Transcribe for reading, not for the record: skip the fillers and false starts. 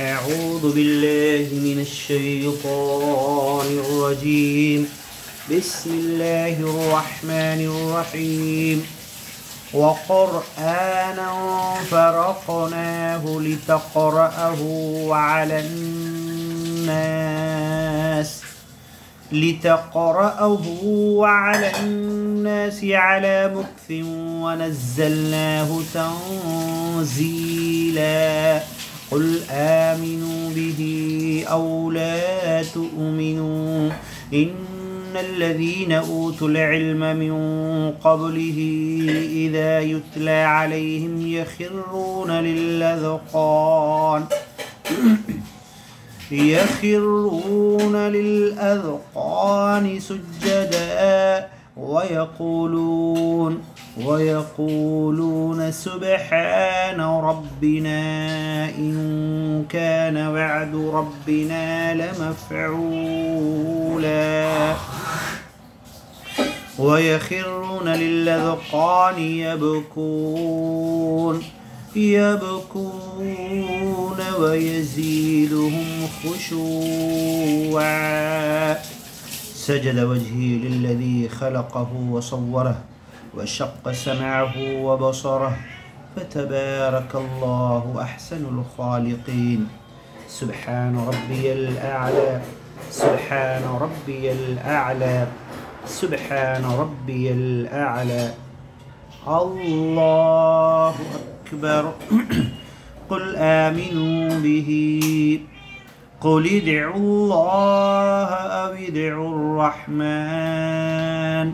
أعوذ بالله من الشيطان الرجيم. بسم الله الرحمن الرحيم. وقرآنا فرقناه لتقرأه على الناس على مكث ونزلناه تنزيلا. قل آمنوا به أو لا تؤمنوا إن الذين أوتوا العلم من قبله إذا يتلى عليهم يخرون للأذقان سجدا ويقولون سبحان ربنا إن كان وعد ربنا لمفعولا. ويخرون للأذقان يبكون ويزيدهم خشوعا. سجد وجهي للذي خلقه وصوره وشق سمعه وبصره فتبارك الله أحسن الخالقين. سبحان ربي الأعلى سبحان ربي الأعلى سبحان ربي الأعلى. الله أكبر. قل آمنوا به قل ادعوا الله أو ادعوا الرحمن